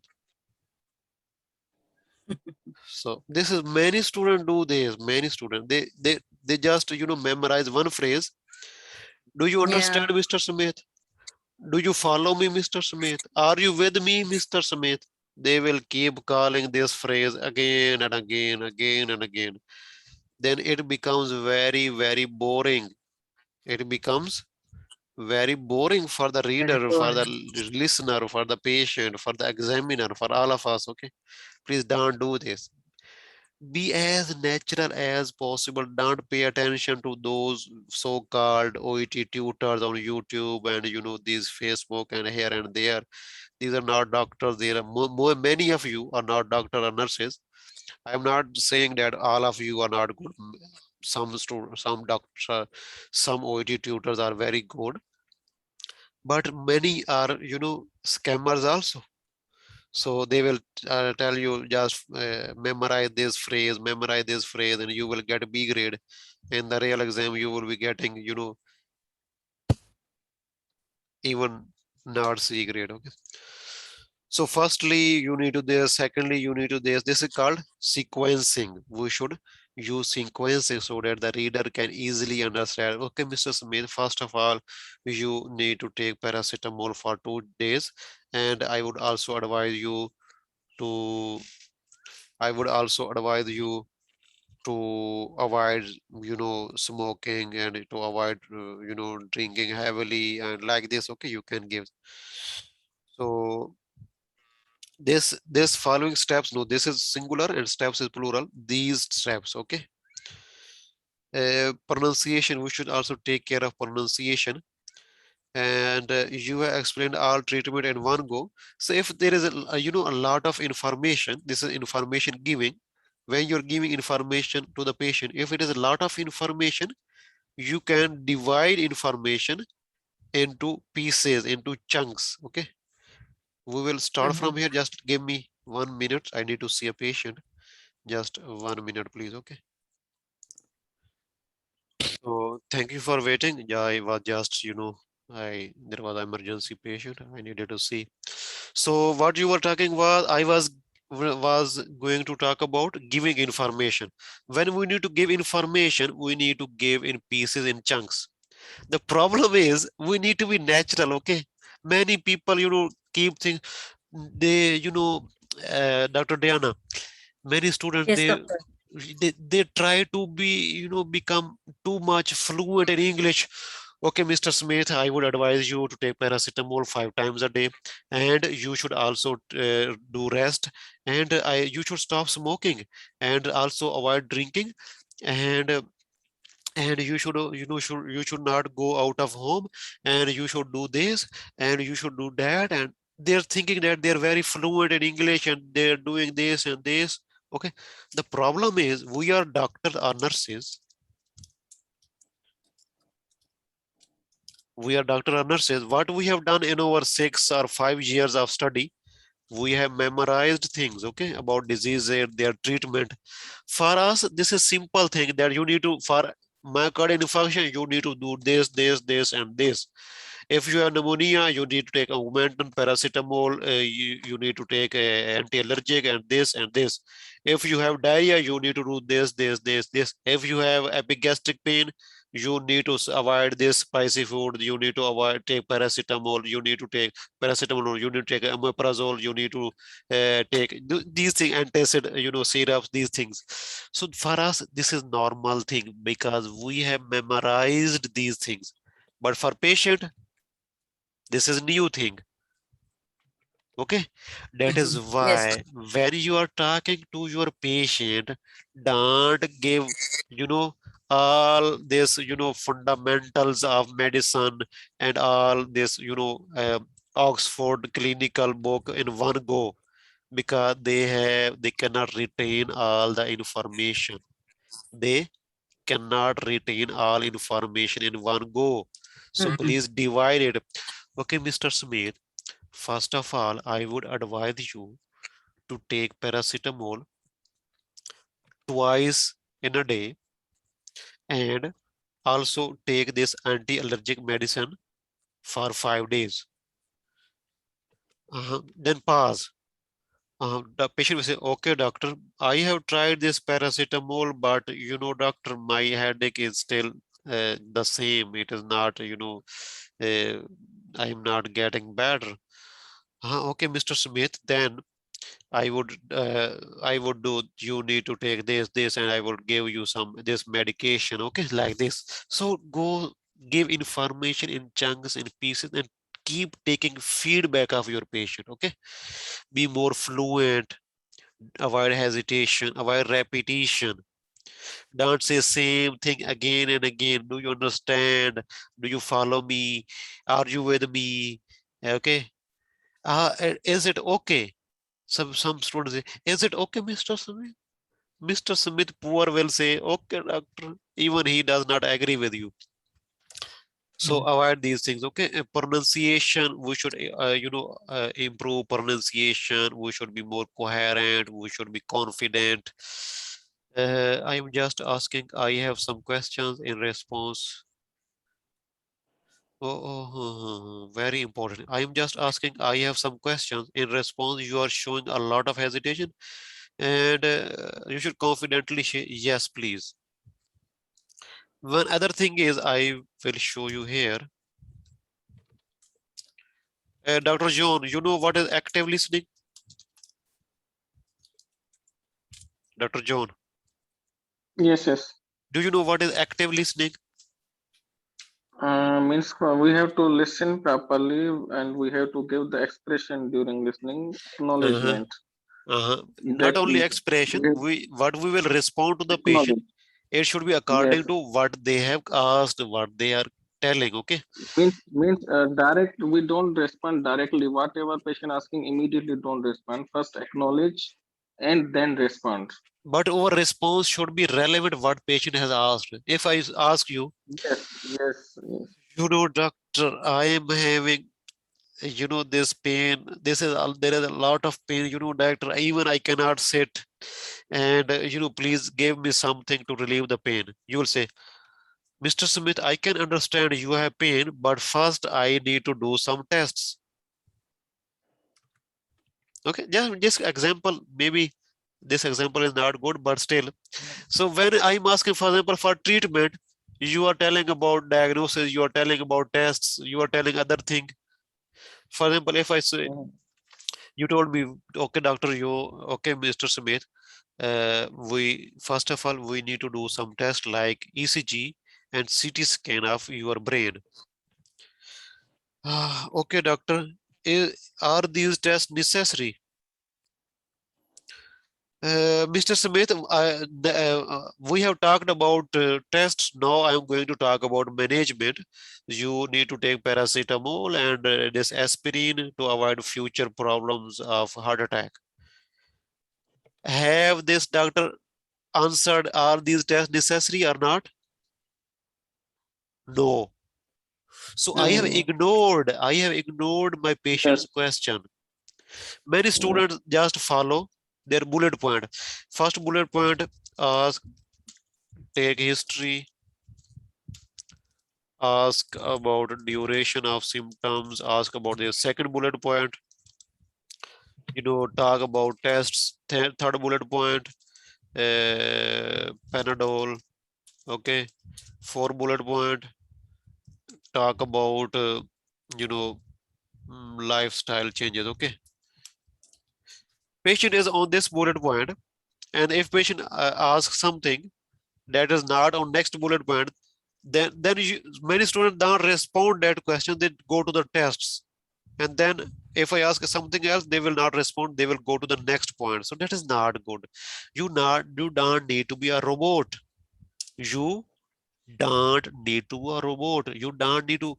So this is many students do this, many students, they just, memorize one phrase. Do you Yeah. understand, Mr. Smith? Do you follow me, Mr. Smith? Are you with me, Mr. Smith? They will keep calling this phrase again and again, again and again. Then it becomes very, very boring. It becomes very boring for the Very reader, for the boring. listener, for the patient, for the examiner, for all of us. Okay, please don't do this. Be as natural as possible. Don't pay attention to those so-called OET tutors on YouTube and these Facebook and here and there. These are not doctors. There are many of you are not doctor or nurses. I'm not saying that all of you are not good. Some doctors, some OET tutors are very good, but many are, scammers also. So they will tell you just memorize this phrase, and you will get B grade. In the real exam, you will be getting, even not C grade. Okay. So firstly, you need to this. Secondly, you need to this. This is called sequencing. We should use sequencing so that the reader can easily understand. Okay, Mr. Smith, first of all, you need to take paracetamol for 2 days. And to, I would also advise you to avoid, smoking, and to avoid, drinking heavily and like this. Okay, you can give. So this following steps, no, this is singular and steps is plural, these steps. Okay. Pronunciation, we should also take care of pronunciation. And you have explained all treatment in one go. So if there is a lot of information, this is information giving. When you're giving information to the patient, if it is a lot of information, you can divide information into pieces, into chunks. Okay. We will start from here. Just give me 1 minute. I need to see a patient. Just 1 minute, please. Okay. So thank you for waiting. Yeah, I was just, there was an emergency patient. I needed to see. So what you were talking was, I was going to talk about giving information. When we need to give information, we need to give in pieces, in chunks. The problem is we need to be natural. Okay. Many people, keep thinking they, Dr. Diana, many students, Yes, doctor. they try to be, become too much fluent in English. Okay, Mr. Smith, I would advise you to take paracetamol 5 times a day, and you should also do rest, and you should stop smoking, and also avoid drinking, and you should, you should not go out of home, and you should do this, and you should do that. And they're thinking that they're very fluent in English and they're doing this and this. Okay. The problem is we are doctors or nurses. We are doctor or nurses. What we have done in our 6 or 5 years of study, we have memorized things, okay, about disease and their treatment. For us, this is simple thing that you need to, for myocardial infarction, you need to do this, and this. If you have pneumonia, you need to take Augmentin, paracetamol, you need to take anti-allergic, and this and this. If you have diarrhea, you need to do this. If you have epigastric pain, you need to avoid this spicy food. You need to avoid, take paracetamol. You need to take paracetamol. You need to take omeprazole. You need to take these things, antacid, syrups, these things. So for us, this is normal thing because we have memorized these things. But for patient, this is new thing. Okay. That is why when you are talking to your patient, don't give, all this, fundamentals of medicine and all this, Oxford clinical book in one go, because they cannot retain all the information. They cannot retain all information in one go. So please divide it. Okay, Mr. Smith. First of all, I would advise you to take paracetamol twice in a day, and also take this anti-allergic medicine for 5 days. Then pause. The patient will say, okay, doctor, I have tried this paracetamol, but doctor, my headache is still the same. It is not, I'm not getting better. Okay, Mr. Smith, then I would do, you need to take this, and I would give you some this medication, okay, like this. So go give information in chunks, in pieces, and keep taking feedback of your patient, okay? Be more fluent, avoid hesitation, avoid repetition. Don't say same thing again and again. Do you understand? Do you follow me? Are you with me? Okay. Is it okay? Some students say, is it okay, Mr. Sunil? Mr. Smith poor will say, okay, doctor, even he does not agree with you. So avoid these things. Okay, pronunciation, we should improve pronunciation. We should be more coherent. We should be confident. I am just asking, I have some questions in response. Very important. I am just asking, I have some questions in response. You are showing a lot of hesitation, and you should confidently say yes, please. One other thing is, I will show you here. Dr. John, you know what is active listening? Dr. John, Yes, yes. do you know what is active listening? Means we have to listen properly and we have to give the expression during listening, Uh-huh, acknowledgement. uh-huh. That Not only expression, what we will respond to the patient, acknowledge. it should be Yes. according to what they have asked, what they are telling. Okay. Means direct. We don't respond directly. Whatever patient asking, immediately don't respond. First acknowledge, and then respond. But our response should be relevant what patient has asked. If I ask you, Yes, yes, yes. you know, doctor, I am having, this pain. There is a lot of pain. You know, doctor, even I cannot sit. And please give me something to relieve the pain. You will say, Mr. Smith, I can understand you have pain, but first I need to do some tests. Okay, just example, maybe this example is not good, but still. So when I'm asking, for example, for treatment, you are telling about diagnosis, you are telling about tests, you are telling other thing. For example, if I say, Mhm. you told me, okay, doctor, okay, Mr. Smith, we first of all, we need to do some tests like ECG and CT scan of your brain. Okay, doctor, are these tests necessary? Mr. Smith, we have talked about tests. Now I'm going to talk about management. You need to take paracetamol and this aspirin to avoid future problems of heart attack. Have this doctor answered, are these tests necessary or not? No. So Mhm. I have ignored my patient's Yes. question. Many Yes. students just follow their bullet point. First bullet point, ask, take history, ask about duration of symptoms, ask about the second bullet point, talk about tests, third bullet point, Panadol, okay, four bullet point, talk about, you know, lifestyle changes, okay. Patient is on this bullet point, and if patient asks something that is not on next bullet point, many students don't respond that question, they go to the tests. And then if I ask something else, they will not respond, they will go to the next point. So that is not good. You don't need to be a robot. You don't need to be a robot. You don't need to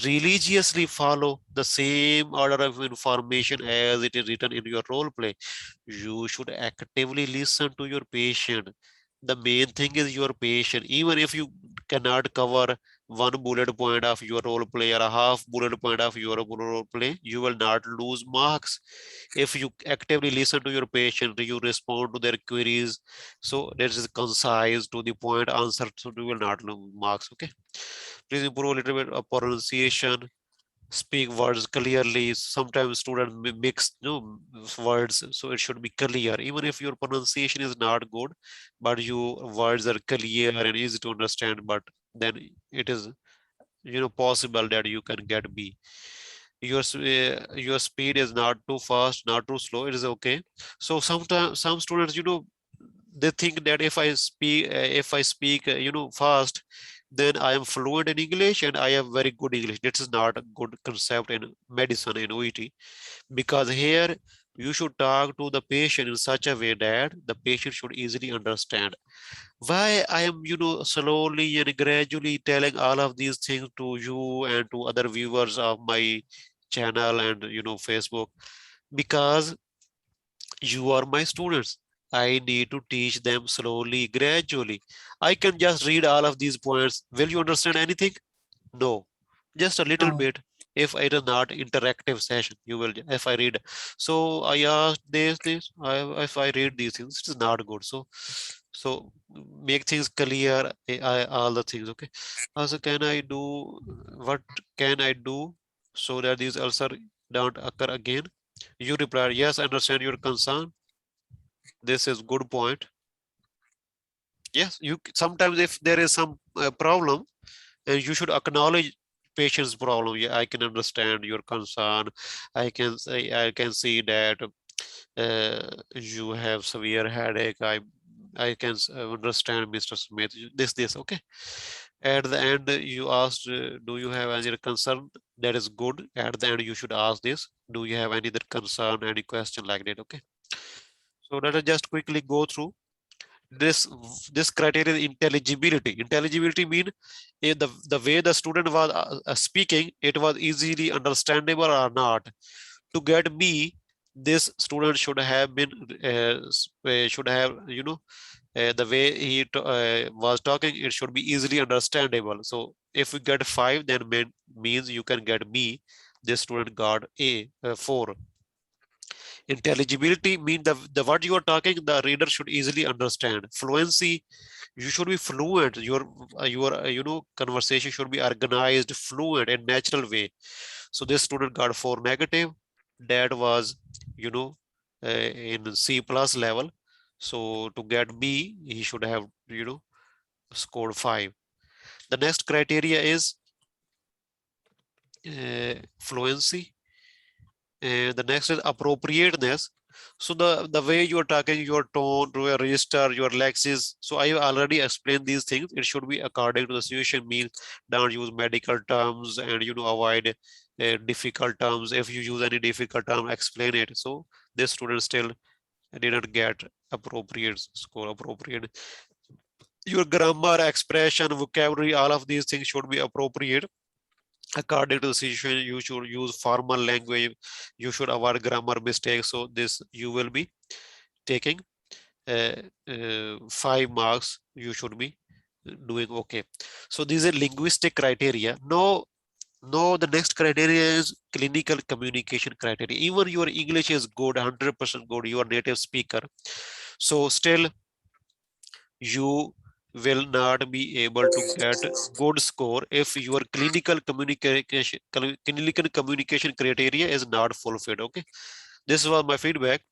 religiously follow the same order of information as it is written in your role play. You should actively listen to your patient. The main thing is your patient. Even if you cannot cover one bullet point of your role play or a half bullet point of your role play, you will not lose marks. If you actively listen to your patient, you respond to their queries, so that is concise to the point answer, so you will not lose marks. Okay, please improve a little bit of pronunciation, speak words clearly. Sometimes students mix words, so it should be clear. Even if your pronunciation is not good, but your words are clear and easy to understand, but then it is possible that you can get B. Your speed is not too fast, not too slow, it is okay. So sometimes some students, they think that if I speak fast, then I am fluent in English and I have very good English. This is not a good concept in medicine, in OET, because here you should talk to the patient in such a way that the patient should easily understand. Why I am, slowly and gradually telling all of these things to you and to other viewers of my channel and Facebook, because you are my students. I need to teach them slowly, gradually. I can just read all of these points. Will you understand anything? No, just a little No. bit. If it is not interactive session, you will, if I read, so I asked this, if I read these things, it is not good. So make things clear, all the things, okay? Also, what can I do so that these ulcer don't occur again? You replied, yes, I understand your concern. This is good point. Yes, sometimes if there is some problem, and you should acknowledge patient's problem. Yeah, I can understand your concern. I can see that you have severe headache. I can understand, Mr. Smith. This, okay. At the end, you asked, do you have any concern? That is good. At the end, you should ask this. Do you have any other concern, any question like that? Okay. So let us just quickly go through this criteria. Intelligibility mean the way the student was speaking, it was easily understandable or not. To get B, this student should have been should have, the way he was talking, it should be easily understandable. So if you get 5, then means you can get B. This student got A, 4. Intelligibility means the what you are talking, the reader should easily understand. Fluency, you should be fluent. Your conversation should be organized, fluent, and natural way. So this student got 4 negative. That was, in C plus level. So to get B, he should have, scored 5. The next criteria is fluency. And the next is appropriateness. So the way you are talking, your tone, your register, your lexis. So I already explained these things. It should be according to the situation. Means don't use medical terms, and avoid difficult terms. If you use any difficult term, explain it. So this student still didn't get appropriate score. Appropriate. Your grammar, expression, vocabulary, all of these things should be appropriate. According to the situation, you should use formal language. You should avoid grammar mistakes. So this you will be taking 5 marks. You should be doing okay. So these are linguistic criteria. No, the next criteria is clinical communication criteria. Even your English is good, 100% good, you are native speaker. So still you will not be able to get good score if your clinical communication criteria is not fulfilled. Okay, this was my feedback.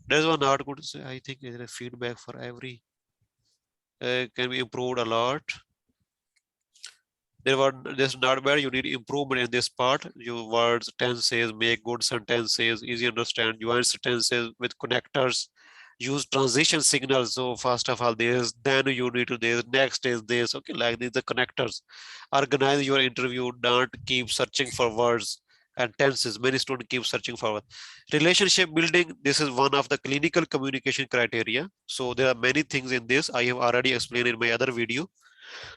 This was not good. So I think there is feedback for every can be improved a lot. This not bad. You need improvement in this part. Your words, tenses, make good sentences, easy understand, join sentences with connectors, use transition signals. So first of all this, then you need to this, next is this. Okay, like these the connectors. Organize your interview. Don't keep searching for words and tenses. Many students keep searching for relationship building. This is one of the clinical communication criteria. So there are many things in this. I have already explained in my other video.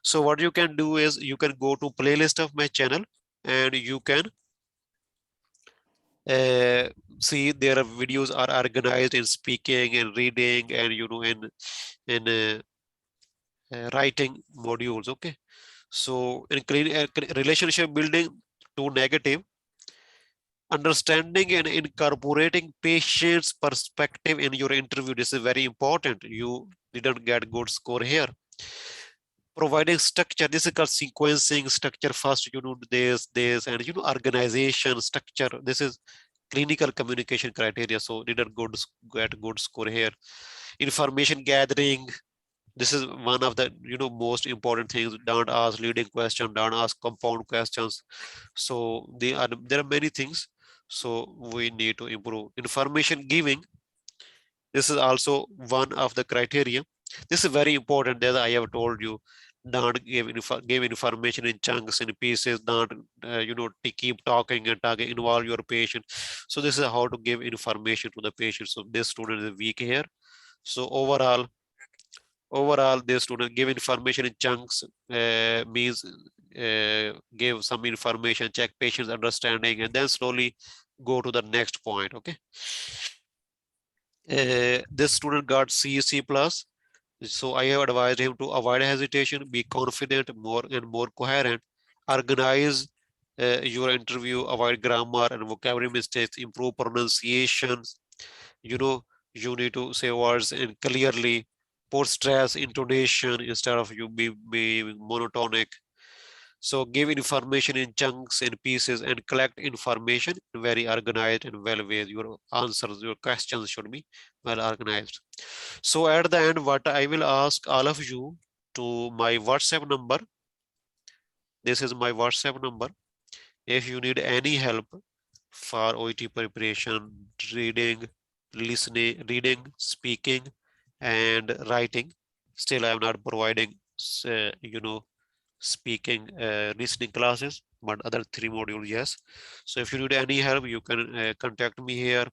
So what you can do is you can go to playlist of my channel, and you can see their videos are organized in speaking and reading, and in writing modules. Okay, so in relationship building, to negative, understanding and incorporating patient's perspective in your interview. This is very important. You didn't get good score here. Providing structure, this is called sequencing structure. First you do this, and organization structure. This is clinical communication criteria. So didn't get good score here. Information gathering, this is one of the most important things. Don't ask leading question, don't ask compound questions. So there are many things. So we need to improve. Information giving, this is also one of the criteria. This is very important, that I have told you. Don't give information in chunks, in pieces. Don't to keep talking and talking, involve your patient. So this is how to give information to the patient. So this student is weak here. So overall this student give information in chunks, means give some information, check patient's understanding, and then slowly go to the next point. Okay, This student got CEC plus. So I have advised him to avoid hesitation, be confident, more and more coherent, organize your interview, avoid grammar and vocabulary mistakes, improve pronunciations. You know, you need to say words and clearly, put stress, intonation instead of you being monotonic. So give information in chunks and pieces and collect information in very organized and well way. Your answers, your questions should be well organized. So at the end, what I will ask all of you to my WhatsApp number. This is my WhatsApp number. If you need any help for OET preparation, reading, listening, reading, speaking, and writing, still I am not providing, speaking, listening classes, but other 3 modules, yes. So if you need any help, you can contact me here.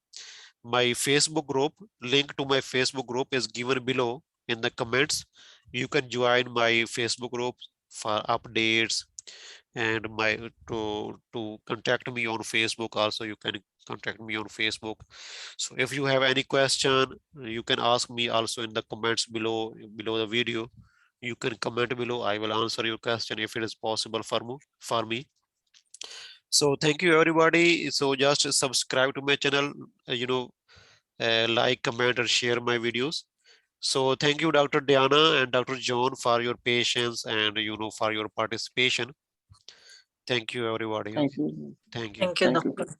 My Facebook group, link to my Facebook group is given below in the comments. You can join my Facebook group for updates and my to contact me on Facebook. Also, you can contact me on Facebook. So if you have any question, you can ask me also in the comments below the video. You can comment below. I will answer your question if it is possible for me. So thank you everybody. So just subscribe to my channel, like, comment, and share my videos. So thank you, Dr. Diana and Dr. John, for your patience and for your participation. Thank you, everybody. Thank you. Thank you. Thank you, Thank you. Doctor.